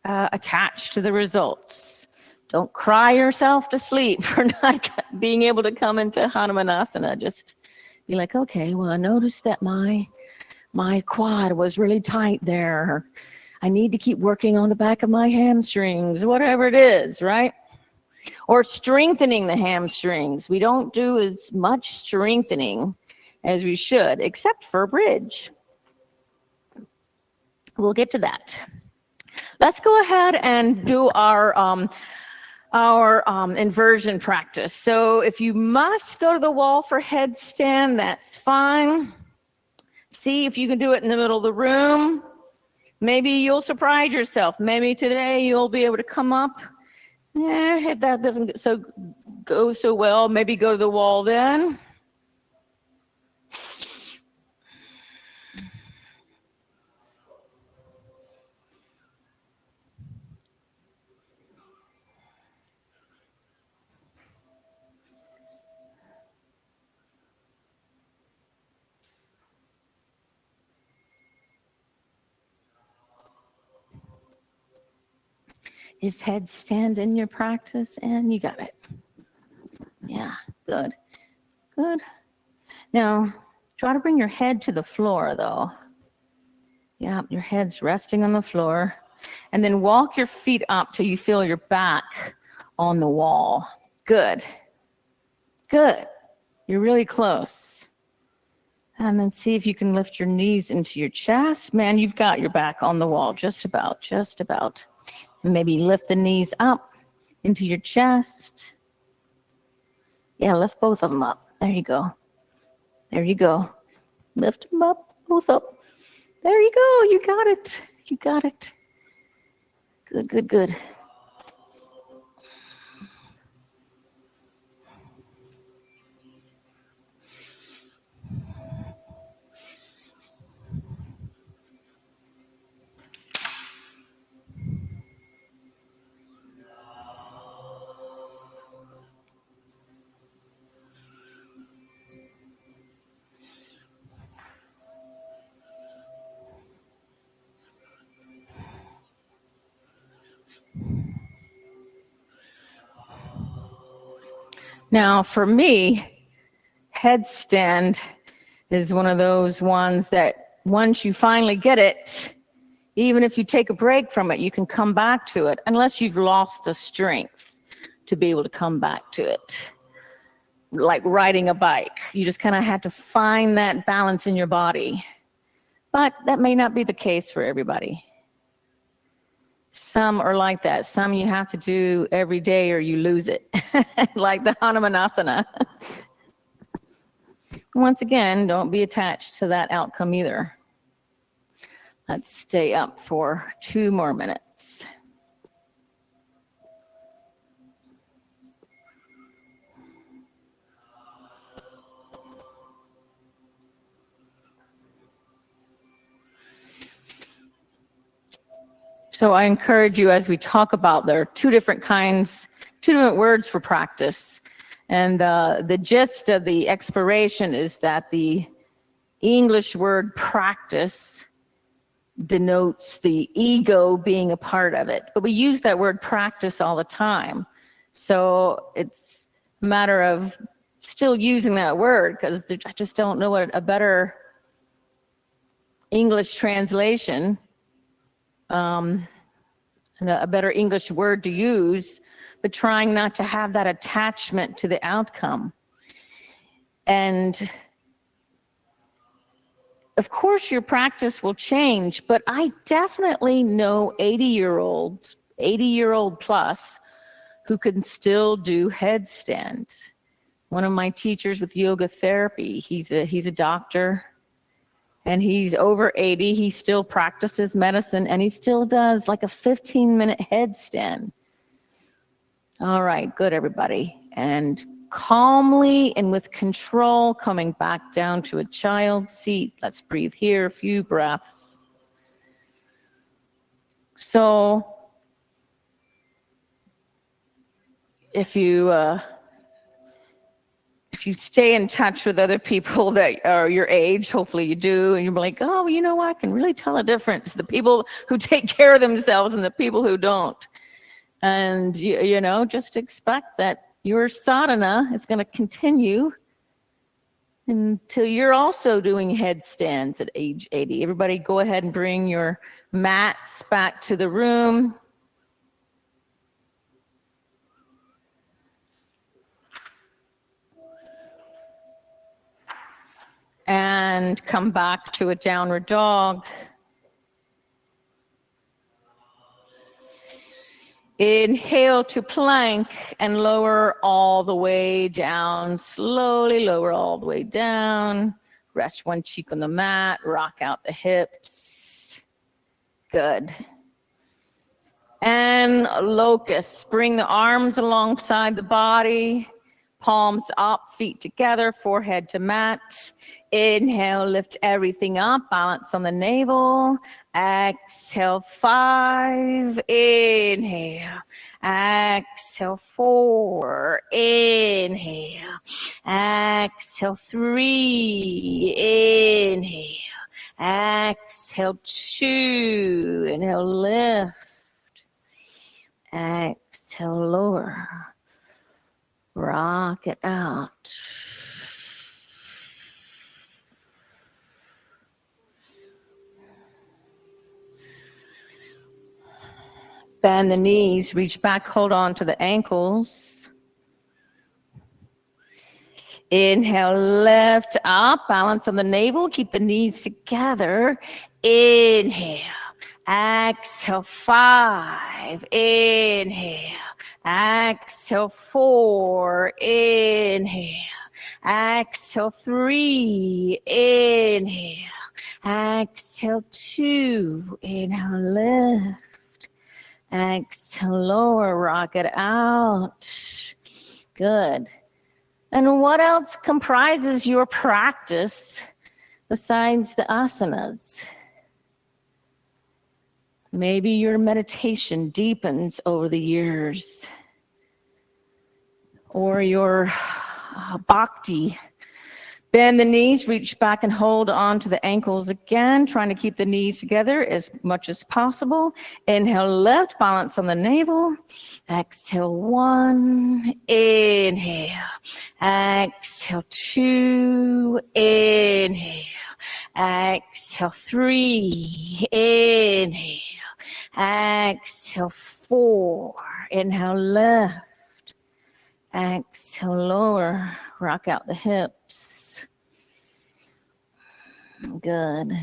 attached to the results. Don't cry yourself to sleep for not being able to come into Hanumanasana. Just be like, okay, well, I noticed that my quad was really tight there. I need to keep working on the back of my hamstrings, whatever it is, right? Or strengthening the hamstrings. We don't do as much strengthening as we should, except for bridge. We'll get to that. Let's go ahead and do our inversion practice. So if you must go to the wall for headstand, that's fine. See if you can do it in the middle of the room. Maybe you'll surprise yourself. Maybe today you'll be able to come up. If that doesn't go so well, maybe go to the wall then. Is headstand in your practice? And you got it. Yeah, good. Good. Now, Try to bring your head to the floor, though. Yeah, your head's resting on the floor. And then walk your feet up till you feel your back on the wall. Good. Good. You're really close. And then see if you can lift your knees into your chest. Man, you've got your back on the wall, just about, just about. Maybe lift the knees up into your chest. Yeah, lift both of them up. There you go. There you go. Lift them up, both up. There you go. You got it. You got it. Good, good, good. Now, for me, headstand is one of those ones that once you finally get it, even if you take a break from it, you can come back to it, unless you've lost the strength to be able to come back to it. Like riding a bike, you just kind of have to find that balance in your body. But that may not be the case for everybody. Some are like that. Some you have to do every day or you lose it, like the Hanumanasana. Once again, don't be attached to that outcome either. Let's stay up for 2 more minutes. So I encourage you, as we talk about, there are 2 different words for practice. And the gist of the exploration is that the English word practice denotes the ego being a part of it. But we use that word practice all the time. So it's a matter of still using that word, because I just don't know what a better English translation, and a better English word to use, but trying not to have that attachment to the outcome. And of course, your practice will change, but I definitely know 80-year-old plus, who can still do headstand. One of my teachers with yoga therapy, he's a doctor, and he's over 80. He still practices medicine, and he still does like a 15-minute headstand. All right, good, everybody. And calmly and with control, coming back down to a child seat. Let's breathe here, a few breaths. So if you stay in touch with other people that are your age, hopefully you do, and you're like, oh, you know what, I can really tell a difference, the people who take care of themselves and the people who don't. And you know, just expect that your sadhana is going to continue until you're also doing headstands at age 80. Everybody go ahead and bring your mats back to the room. And come back to a downward dog. Inhale to plank and lower all the way down. Slowly lower all the way down. Rest one cheek on the mat. Rock out the hips. Good. And locust. Bring the arms alongside the body. Palms up, feet together, forehead to mat. Inhale, lift everything up, balance on the navel. Exhale, 5. Inhale. Exhale, 4. Inhale. Exhale, 3. Inhale. Exhale, 2. Inhale, lift. Exhale, lower. Rock it out. Bend the knees, reach back, hold on to the ankles. Inhale, lift up, balance on the navel, keep the knees together. Inhale, exhale, 5, inhale, exhale, 4, inhale, exhale, 3, inhale, exhale, 2, inhale, lift, exhale, lower, rock it out. Good. And what else comprises your practice besides the asanas? Maybe your meditation deepens over the years, or your bhakti. Bend the knees, reach back and hold on to the ankles again, trying to keep the knees together as much as possible. Inhale, lift, balance on the navel. Exhale, 1, inhale. Exhale, 2, inhale. Exhale, 3, inhale. Exhale, 4, inhale, lift. Exhale, lower, rock out the hips. Good.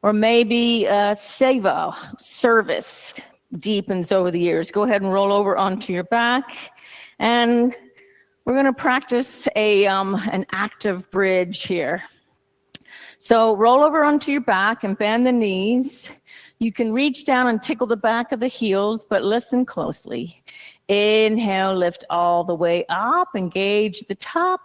Or maybe seva, service, deepens over the years. Go ahead and roll over onto your back. And we're going to practice an active bridge here. So roll over onto your back and bend the knees. You can reach down and tickle the back of the heels, but listen closely. Inhale, lift all the way up, engage the top.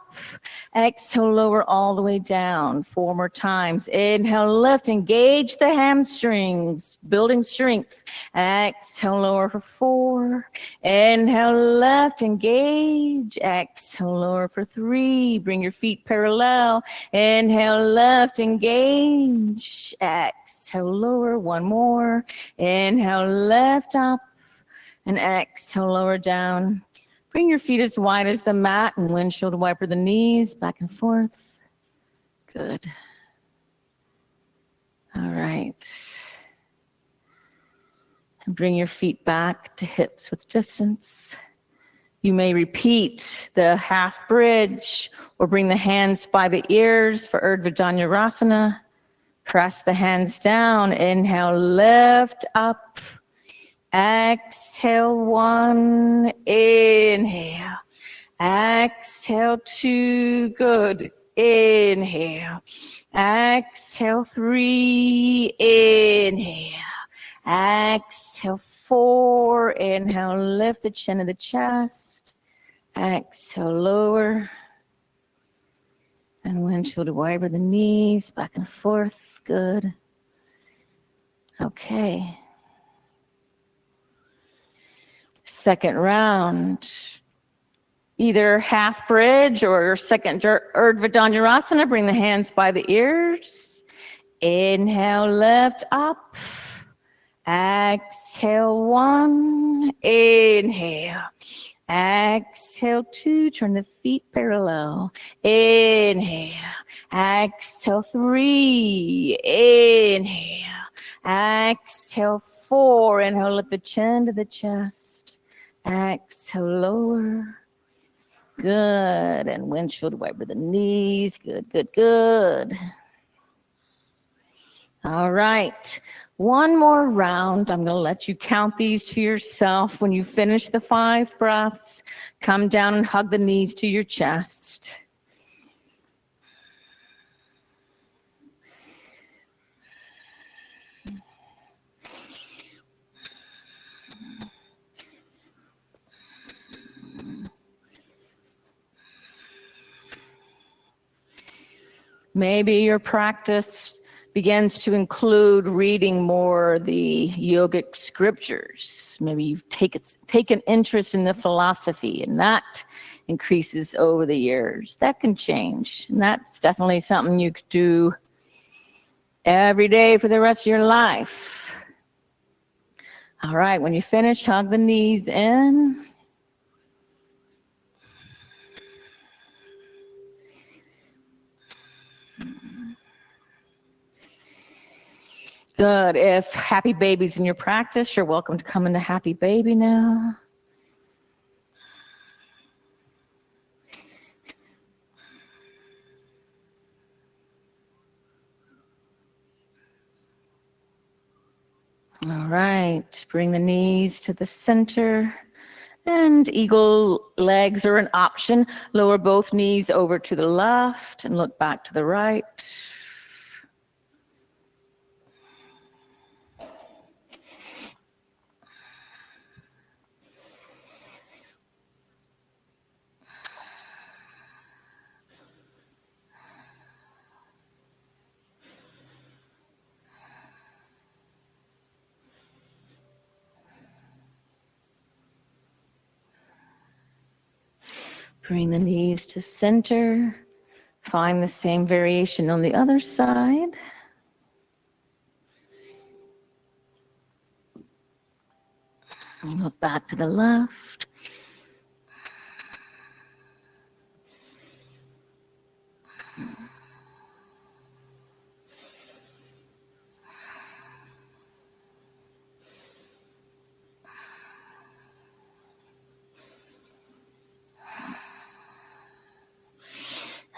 Exhale, lower all the way down. 4 more times. Inhale, lift, engage the hamstrings, building strength. Exhale, lower for 4. Inhale, lift, engage. Exhale, lower for 3. Bring your feet parallel. Inhale, lift, engage. Exhale, lower. 1 more. Inhale, lift up. And exhale, lower down. Bring your feet as wide as the mat and windshield wiper the knees back and forth. Good. All right. And bring your feet back to hips width distance. You may repeat the half bridge or bring the hands by the ears for Urdhva Dhanurasana. Press the hands down. Inhale, lift up. Exhale, 1, inhale. Exhale, 2, good. Inhale. Exhale, 3, inhale. Exhale, 4, inhale, lift the chin of the chest. Exhale, lower. And windshield wiper the knees back and forth, good. Okay. Second round, either half bridge or second Urdhva Dhanurasana. Bring the hands by the ears. Inhale, lift up. Exhale, 1. Inhale. Exhale, 2. Turn the feet parallel. Inhale. Exhale, 3. Inhale. Exhale, 4. Inhale, lift the chin to the chest. Exhale, lower. Good. And windshield wiper the knees. Good, good, good. All right. 1 more round. I'm going to let you count these to yourself. When you finish the 5 breaths, come down and hug the knees to your chest. Maybe your practice begins to include reading more the yogic scriptures. Maybe you've taken interest in the philosophy, and that increases over the years. That can change, and that's definitely something you could do every day for the rest of your life. All right, when you finish, hug the knees in. Good. If happy baby's in your practice, you're welcome to come into happy baby now. All right, bring the knees to the center, and eagle legs are an option. Lower both knees over to the left and look back to the right. Bring the knees to center. Find the same variation on the other side. And look back to the left.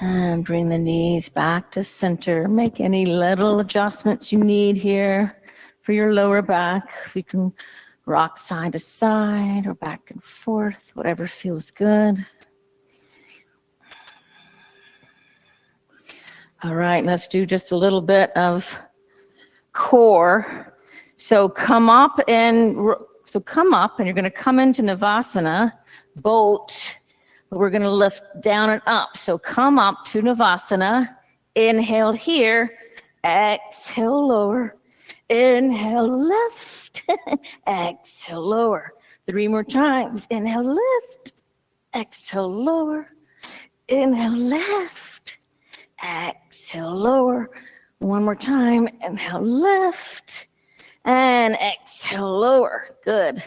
And bring the knees back to center. Make any little adjustments you need here for your lower back. You can rock side to side or back and forth, whatever feels good. All right, let's do just a little bit of core. So come up and you're going to come into Navasana, boat. But we're going to lift down and up. So come up to Navasana. Inhale here. Exhale lower. Inhale lift. Exhale lower. 3 more times. Inhale lift. Exhale lower. Inhale lift. Exhale lower. 1 more time. Inhale lift. And exhale lower. Good.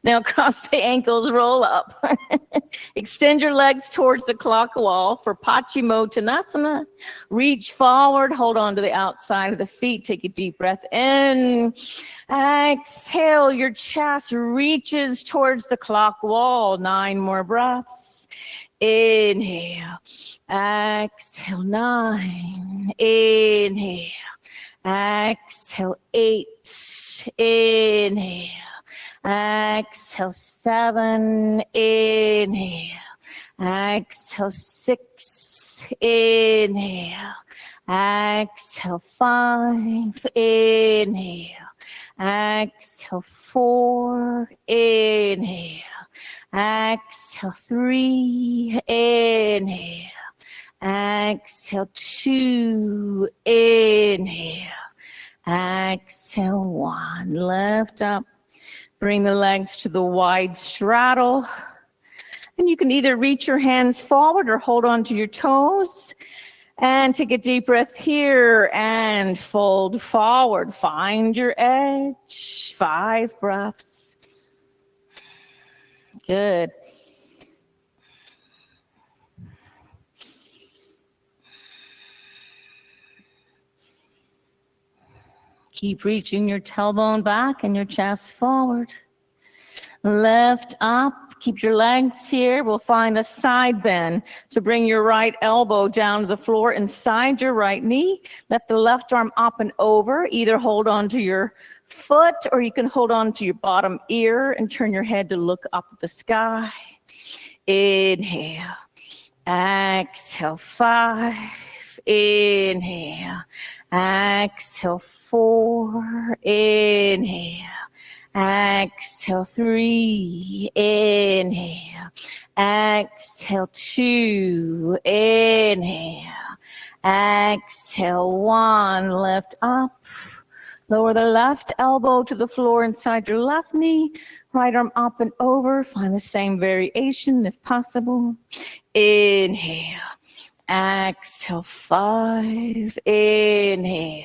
Now cross the ankles, roll up. Extend your legs towards the clock wall for Paschimottanasana. Reach forward, hold on to the outside of the feet. Take a deep breath in. Exhale, your chest reaches towards the clock wall. 9 more breaths. Inhale. Exhale, 9. Inhale. Exhale, 8. Inhale. Exhale, 7. Inhale. Exhale, 6. Inhale. Exhale, 5. Inhale. Exhale, 4. Inhale. Exhale, 3. Inhale. Exhale, 2. Inhale. Exhale, 1. Lift up. Bring the legs to the wide straddle. And you can either reach your hands forward or hold on to your toes. And take a deep breath here and fold forward. Find your edge. 5 breaths. Good. Keep reaching your tailbone back and your chest forward. Lift up. Keep your legs here. We'll find a side bend. So bring your right elbow down to the floor inside your right knee. Lift the left arm up and over. Either hold on to your foot or you can hold on to your bottom ear and turn your head to look up at the sky. Inhale. Exhale, 5. Inhale. Exhale, 4. Inhale. Exhale, 3. Inhale. Exhale, 2. Inhale. Exhale, 1. Lift up. Lower the left elbow to the floor inside your left knee. Right arm up and over. Find the same variation if possible. Inhale. Exhale, 5. Inhale.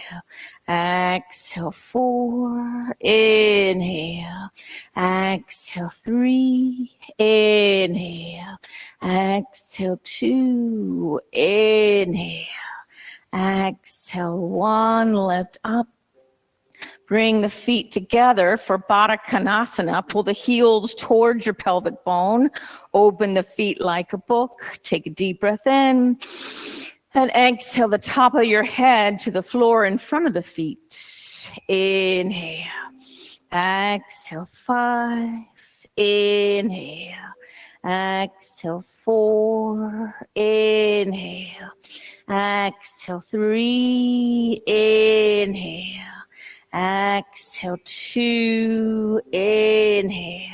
Exhale, 4. Inhale. Exhale, 3. Inhale. Exhale, 2. Inhale. Exhale, one, lift up. Bring the feet together for Baddha Konasana. Pull the heels towards your pelvic bone. Open the feet like a book. Take a deep breath in. And exhale the top of your head to the floor in front of the feet. Inhale. Exhale, 5. Inhale. Exhale, 4. Inhale. Exhale, 3. Inhale. Exhale, 2. Inhale.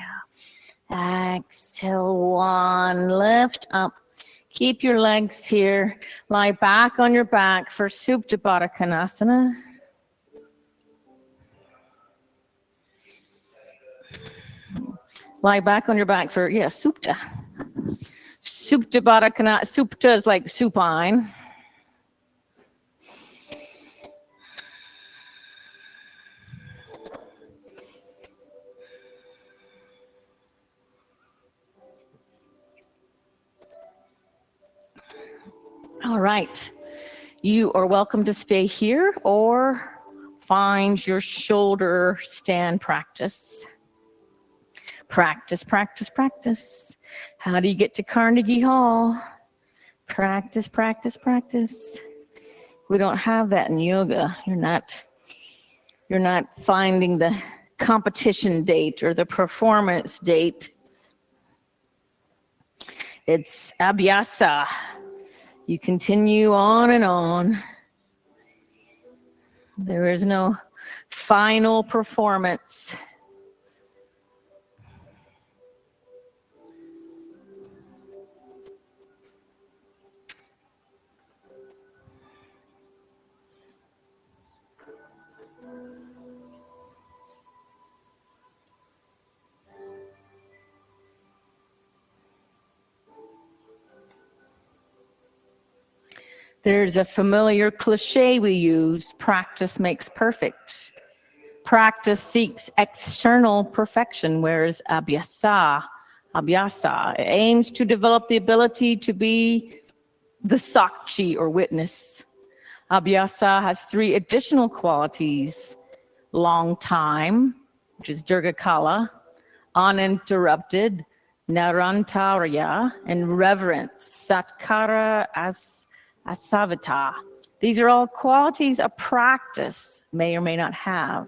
Exhale, 1. Lift up. Keep your legs here. Lie back on your back for Supta Baddha Konasana. Lie back on your back for, Supta. Supta Baddha Konasana. Supta is like supine. All right. You are welcome to stay here or find your shoulder stand practice. Practice, practice, practice. How do you get to Carnegie Hall? Practice, practice, practice. We don't have that in yoga. You're not finding the competition date or the performance date. It's abhyasa. You continue on and on. There is no final performance. There's a familiar cliche we use, practice makes perfect. Practice seeks external perfection, whereas abhyasa aims to develop the ability to be the sakshi or witness. Abhyasa has 3 additional qualities: long time, which is dirghakala, uninterrupted, narantarya, and reverence, satkara asavita. These are all qualities a practice may or may not have.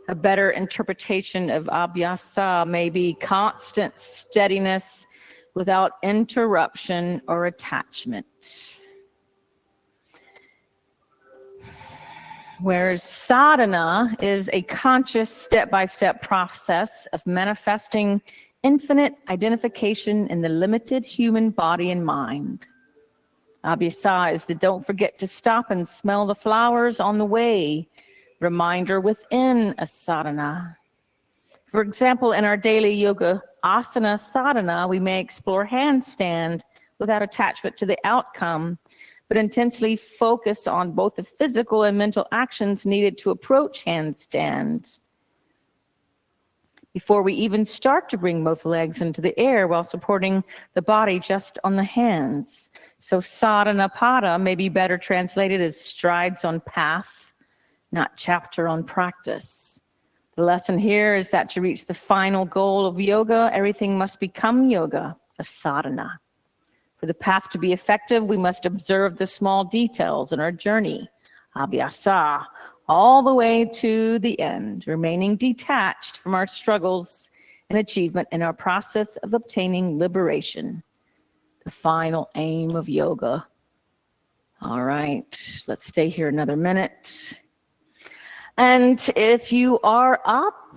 A better interpretation of abhyasa may be constant steadiness without interruption or attachment. Whereas sadhana is a conscious step-by-step process of manifesting infinite identification in the limited human body and mind. Abhyasa is the don't forget to stop and smell the flowers on the way reminder within a sadhana. For example, in our daily yoga asana sadhana, we may explore handstand without attachment to the outcome, but intensely focus on both the physical and mental actions needed to approach handstand. Before we even start to bring both legs into the air while supporting the body just on the hands. So sadhana pada may be better translated as strides on path, not chapter on practice. The lesson here is that to reach the final goal of yoga, everything must become yoga, a sadhana. For the path to be effective, we must observe the small details in our journey, abhyasa, all the way to the end, remaining detached from our struggles and achievement in our process of obtaining liberation, the final aim of yoga. All right, let's stay here another minute. And if you are up,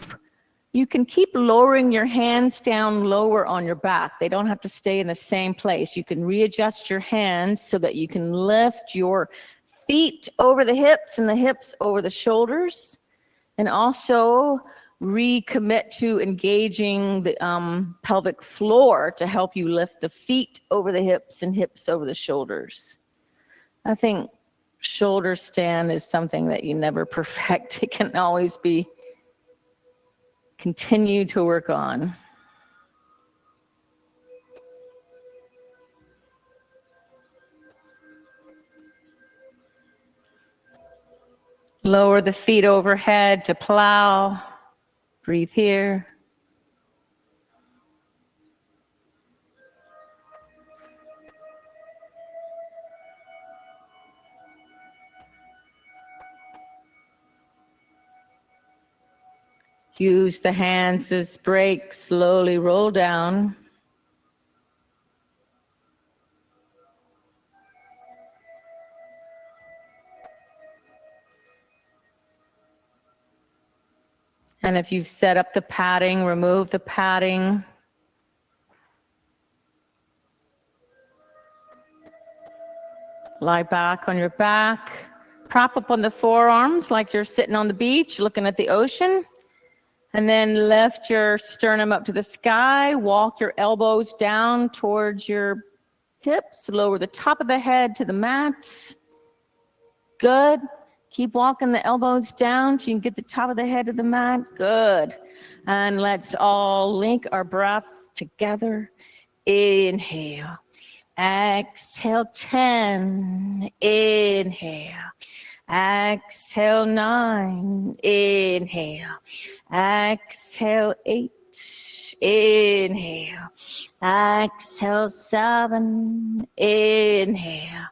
you can keep lowering your hands down lower on your back. They don't have to stay in the same place. You can readjust your hands so that you can lift your feet over the hips and the hips over the shoulders, and also recommit to engaging the pelvic floor to help you lift the feet over the hips and hips over the shoulders. I think shoulder stand is something that you never perfect. It can always be continue to work on. Lower the feet overhead to plow. Breathe here. Use the hands as brakes. Slowly roll down. And if you've set up the padding, remove the padding. Lie back on your back. Prop up on the forearms like you're sitting on the beach looking at the ocean. And then lift your sternum up to the sky. Walk your elbows down towards your hips. Lower the top of the head to the mat. Good. Keep walking the elbows down so you can get the top of the head to the mat. Good. And let's all link our breath together. Inhale. Exhale 10. Inhale. Exhale 9. Inhale. Exhale 8. Inhale. Exhale 7. Inhale.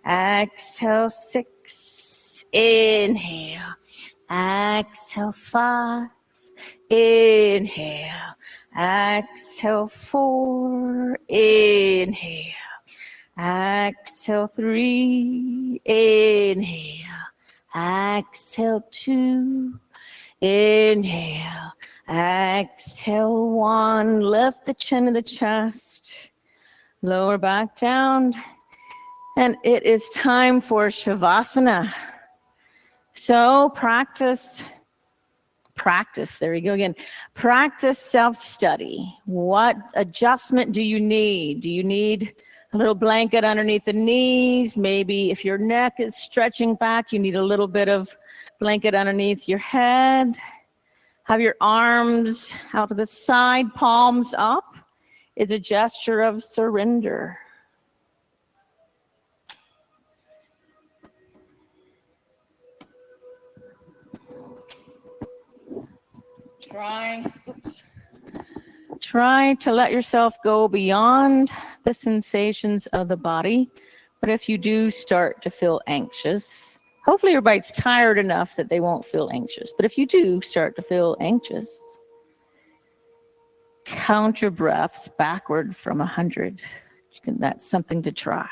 Exhale 6. Inhale. Exhale 5. Inhale. Exhale 4. Inhale. Exhale 3. Inhale. Exhale 2. Inhale. Exhale 1. Lift the chin to the chest. Lower back down. And it is time for Shavasana. So practice, there you go again. Practice self-study. What adjustment do you need? Do you need a little blanket underneath the knees? Maybe if your neck is stretching back, you need a little bit of blanket underneath your head. Have your arms out to the side, palms up, is a gesture of surrender. Try to let yourself go beyond the sensations of the body. But if you do start to feel anxious, hopefully everybody's tired enough that they won't feel anxious. But if you do start to feel anxious, count your breaths backward from 100. That's something to try.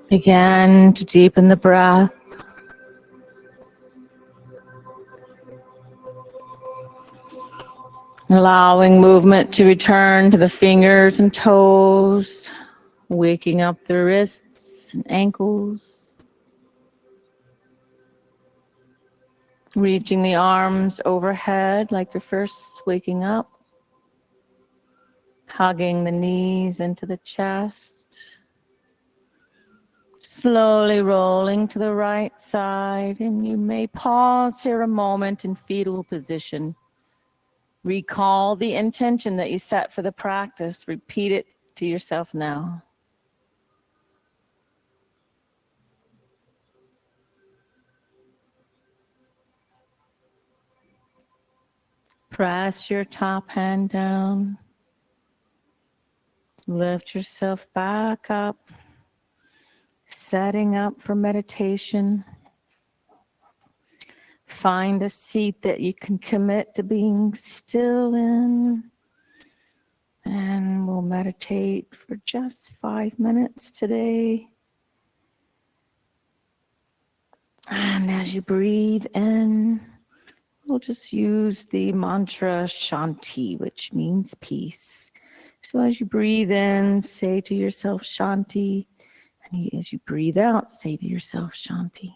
Begin to deepen the breath. Allowing movement to return to the fingers and toes, waking up the wrists and ankles, reaching the arms overhead like you're first waking up, hugging the knees into the chest, slowly rolling to the right side, and you may pause here a moment in fetal position. Recall the intention that you set for the practice. Repeat it to yourself now. Press your top hand down. Lift yourself back up. Setting up for meditation. Find a seat that you can commit to being still in. And we'll meditate for just 5 minutes today. And as you breathe in, we'll just use the mantra Shanti, which means peace. So as you breathe in, say to yourself Shanti. And as you breathe out, say to yourself Shanti.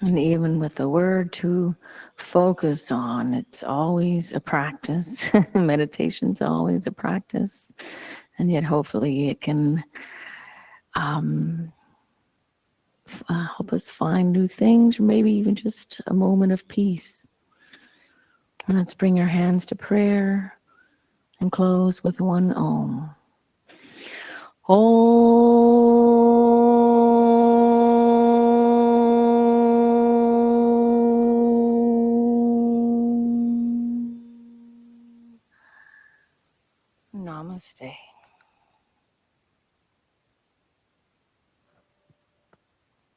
And even with a word to focus on, it's always a practice. Meditation's always a practice. And yet hopefully it can help us find new things, or maybe even just a moment of peace. And let's bring our hands to prayer and close with one Om. Namaste.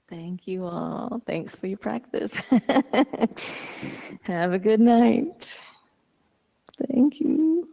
Thank you all. Thanks for your practice. Have a good night. Thank you.